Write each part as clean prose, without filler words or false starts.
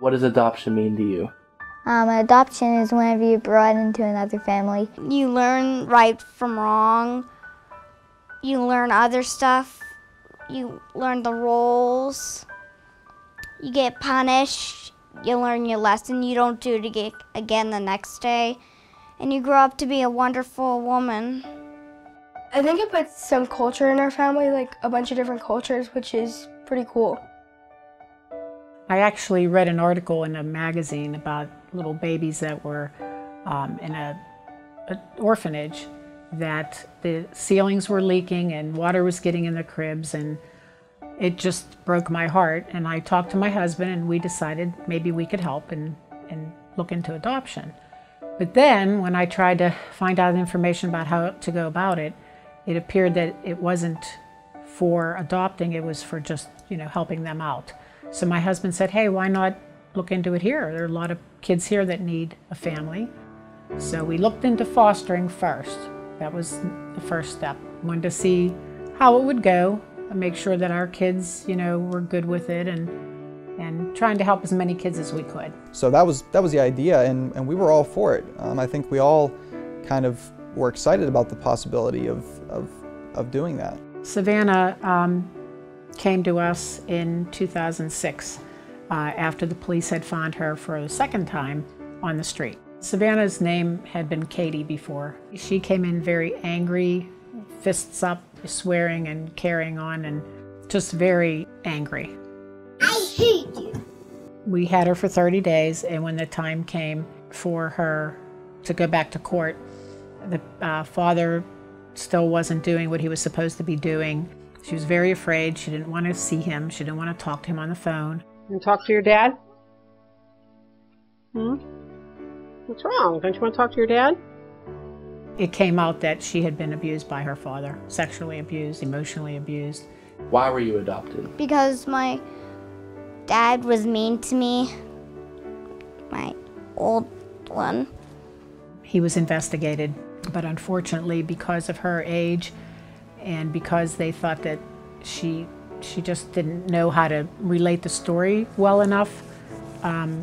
What does adoption mean to you? Adoption is whenever you're brought into another family. You learn right from wrong. You learn other stuff. You learn the roles. You get punished. You learn your lesson. You don't do it again the next day. And you grow up to be a wonderful woman. I think it puts some culture in our family, like a bunch of different cultures, which is pretty cool. I actually read an article in a magazine about little babies that were in an orphanage, that the ceilings were leaking and water was getting in the cribs, and it just broke my heart. And I talked to my husband and we decided maybe we could help and look into adoption. But then when I tried to find out information about how to go about it, it appeared that it wasn't for adopting, it was for just, helping them out. So my husband said, hey, why not look into it here? There are a lot of kids here that need a family. So we looked into fostering first. That was the first step. Wanted to see how it would go and make sure that our kids, were good with it, and trying to help as many kids as we could. So that was the idea, and we were all for it. I think we all kind of were excited about the possibility of doing that. Savannah came to us in 2006 after the police had found her for the second time on the street. Savannah's name had been Katie before. She came in very angry, fists up, swearing and carrying on, and just very angry. I hate you. We had her for 30 days, and when the time came for her to go back to court, the father still wasn't doing what he was supposed to be doing. She was very afraid. She didn't want to see him. She didn't want to talk to him on the phone. You talk to your dad? What's wrong? Don't you want to talk to your dad? It came out that she had been abused by her father, sexually abused, emotionally abused. Why were you adopted? Because my dad was mean to me, my old one. He was investigated, but unfortunately, because of her age and because they thought that she just didn't know how to relate the story well enough,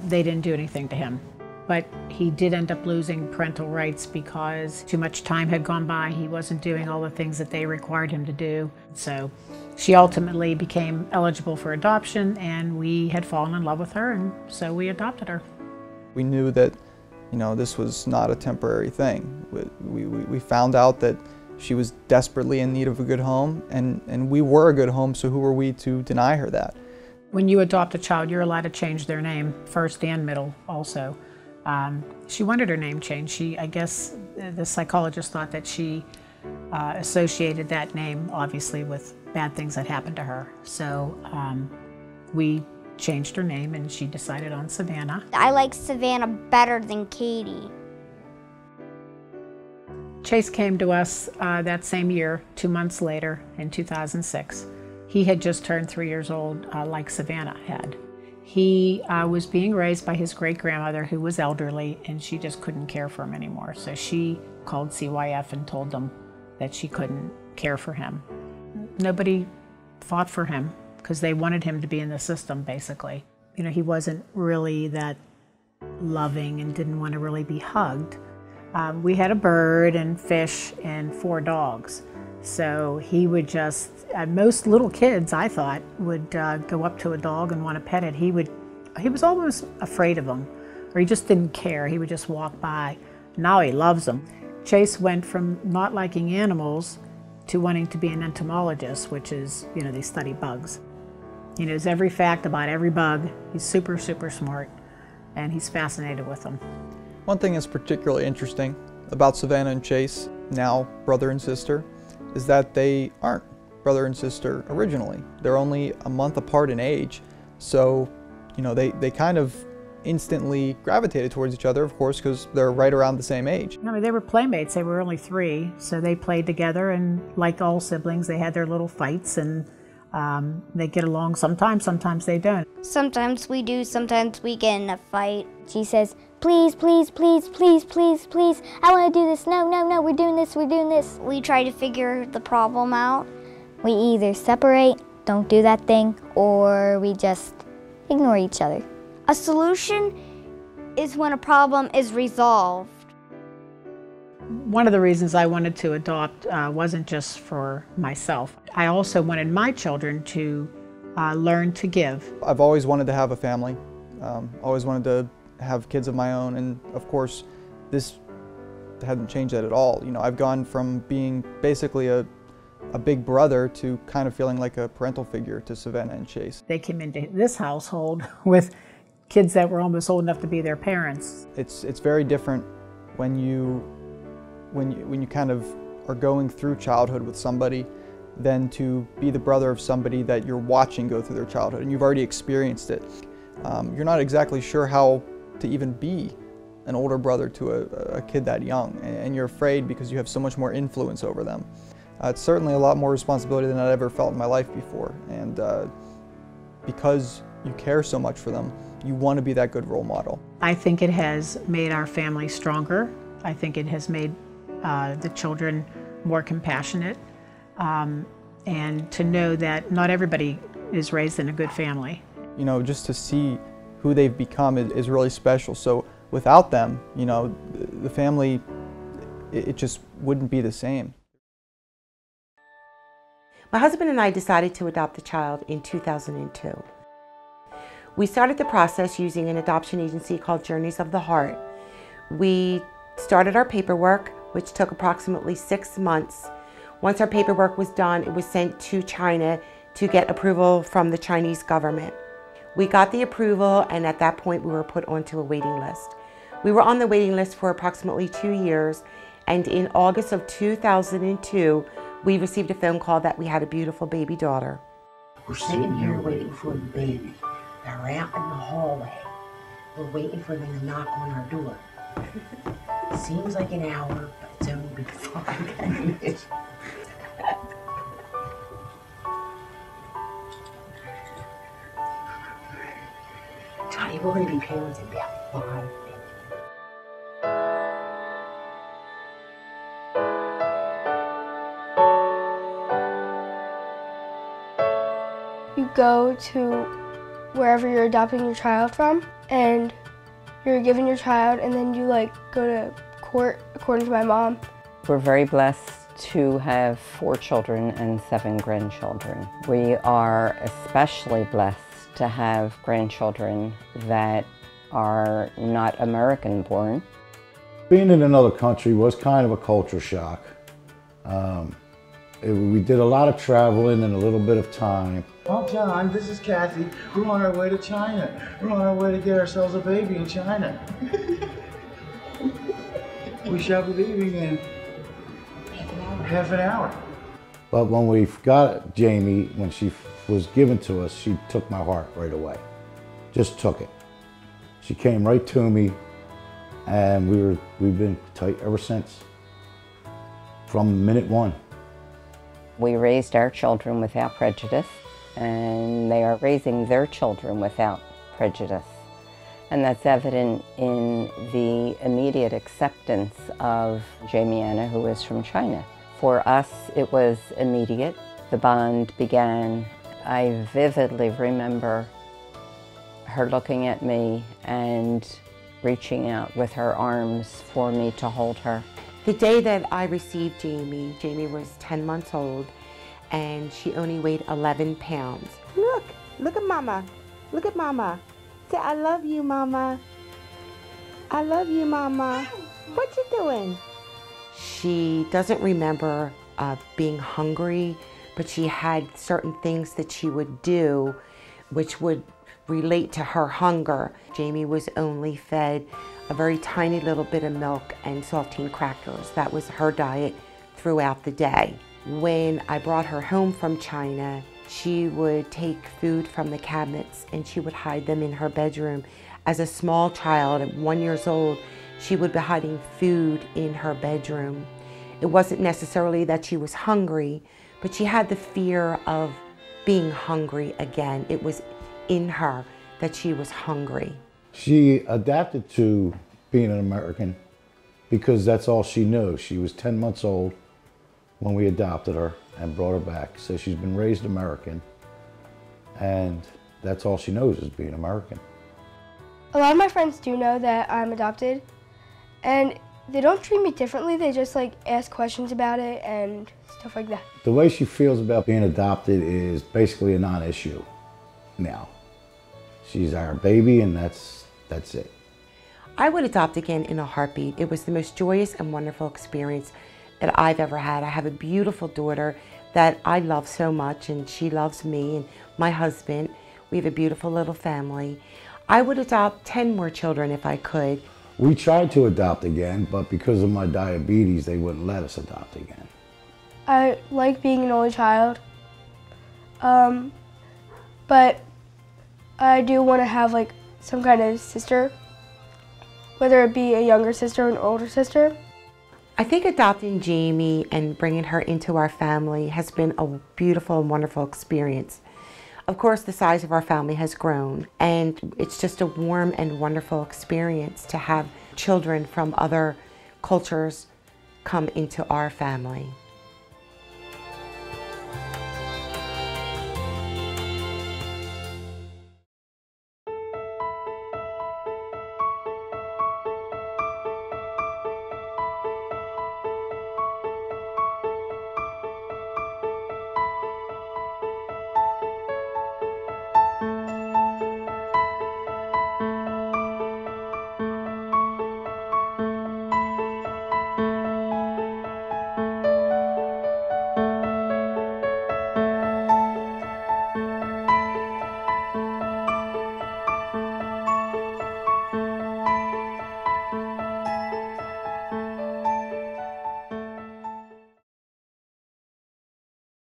they didn't do anything to him. But he did end up losing parental rights because too much time had gone by. He wasn't doing all the things that they required him to do. So she ultimately became eligible for adoption, and we had fallen in love with her, and so we adopted her. We knew that, this was not a temporary thing. We found out that she was desperately in need of a good home, and we were a good home, so who were we to deny her that? When you adopt a child, you're allowed to change their name, first and middle also. She wanted her name changed. I guess the psychologist thought that she associated that name, obviously, with bad things that happened to her. So we changed her name, and she decided on Savannah. I like Savannah better than Katie. Chase came to us that same year, 2 months later, in 2006. He had just turned 3 years old, like Savannah had. He was being raised by his great-grandmother, who was elderly, and she just couldn't care for him anymore. So she called CYF and told them that she couldn't care for him. Nobody fought for him because they wanted him to be in the system, basically. He wasn't really that loving and didn't want to really be hugged. We had a bird and fish and 4 dogs. So he would just, most little kids, I thought, would go up to a dog and want to pet it. He was almost afraid of them, or he just didn't care. He would just walk by. Now he loves them. Chase went from not liking animals to wanting to be an entomologist, which is, they study bugs. He knows every fact about every bug. He's super, super smart, and he's fascinated with them. One thing that's particularly interesting about Savannah and Chase, now brother and sister, is that they aren't brother and sister originally. They're only a month apart in age. So, they kind of instantly gravitated towards each other, of course, because they're right around the same age. They were playmates. They were only 3, so they played together, and like all siblings, they had their little fights, and they get along sometimes they don't. Sometimes we do, sometimes we get in a fight. She says, please, please, please, please, please, please, I want to do this. No, no, no, we're doing this, we're doing this. We try to figure the problem out. We either separate, don't do that thing, or we just ignore each other. A solution is when a problem is resolved. One of the reasons I wanted to adopt wasn't just for myself. I also wanted my children to learn to give. I've always wanted to have a family, always wanted to have kids of my own, and of course this hadn't changed that at all. You know, I've gone from being basically a big brother to kind of feeling like a parental figure to Savannah and Chase. They came into this household with kids that were almost old enough to be their parents. It's very different when you kind of are going through childhood with somebody than to be the brother of somebody that you're watching go through their childhood and you've already experienced it. You're not exactly sure how to even be an older brother to a kid that young, and you're afraid because you have so much more influence over them. It's certainly a lot more responsibility than I'd ever felt in my life before, and because you care so much for them, you want to be that good role model. I think it has made our family stronger. I think it has made the children more compassionate, and to know that not everybody is raised in a good family. You know, just to see who they've become is really special. So without them, you know, the family, it just wouldn't be the same. My husband and I decided to adopt the child in 2002. We started the process using an adoption agency called Journeys of the Heart. We started our paperwork, which took approximately 6 months. Once our paperwork was done, it was sent to China to get approval from the Chinese government. We got the approval, and at that point we were put onto a waiting list. We were on the waiting list for approximately 2 years, and in August of 2002, we received a phone call that we had a beautiful baby daughter. We're sitting here waiting for the baby. They're out in the hallway. We're waiting for them to knock on our door. Seems like an hour, but it's only been 5 minutes. Johnny, we're going to be parents in about 5 minutes. You go to wherever you're adopting your child from, and you're given your child, and then you go to court, according to my mom. We're very blessed to have 4 children and 7 grandchildren. We are especially blessed to have grandchildren that are not American born. Being in another country was kind of a culture shock. We did a lot of traveling in a little bit of time. Oh, John, this is Kathy. We're on our way to China. We're on our way to get ourselves a baby in China. We shall be leaving in half an hour. But when we got Jamie, when she was given to us, she took my heart right away. Just took it. She came right to me, and we've been tight ever since, from minute one. We raised our children without prejudice, and they are raising their children without prejudice. And that's evident in the immediate acceptance of Jamiana, who is from China. For us, it was immediate. The bond began. I vividly remember her looking at me and reaching out with her arms for me to hold her. The day that I received Jamie, Jamie was 10 months old, and she only weighed 11 pounds. Look at Mama. Look at Mama. Say, I love you, Mama. I love you, Mama. What you doing? She doesn't remember being hungry, but she had certain things that she would do which would relate to her hunger. Jamie was only fed a very tiny little bit of milk and saltine crackers. That was her diet throughout the day. When I brought her home from China, she would take food from the cabinets and she would hide them in her bedroom. As a small child, at 1 year old, she would be hiding food in her bedroom. It wasn't necessarily that she was hungry, but she had the fear of being hungry again. It was in her that she was hungry. She adapted to being an American because that's all she knew. She was 10 months old when we adopted her and brought her back. So she's been raised American, and that's all she knows is being American. A lot of my friends do know that I'm adopted, and they don't treat me differently. They just like ask questions about it and stuff like that. The way she feels about being adopted is basically a non-issue now. She's our baby, and that's it. I would adopt again in a heartbeat. It was the most joyous and wonderful experience that I've ever had. I have a beautiful daughter that I love so much, and she loves me and my husband. We have a beautiful little family. I would adopt 10 more children if I could. We tried to adopt again, but because of my diabetes, they wouldn't let us adopt again. I like being an only child, but I do want to have like some kind of sister, whether it be a younger sister or an older sister. I think adopting Jamie and bringing her into our family has been a beautiful and wonderful experience. Of course, the size of our family has grown, and it's just a warm and wonderful experience to have children from other cultures come into our family.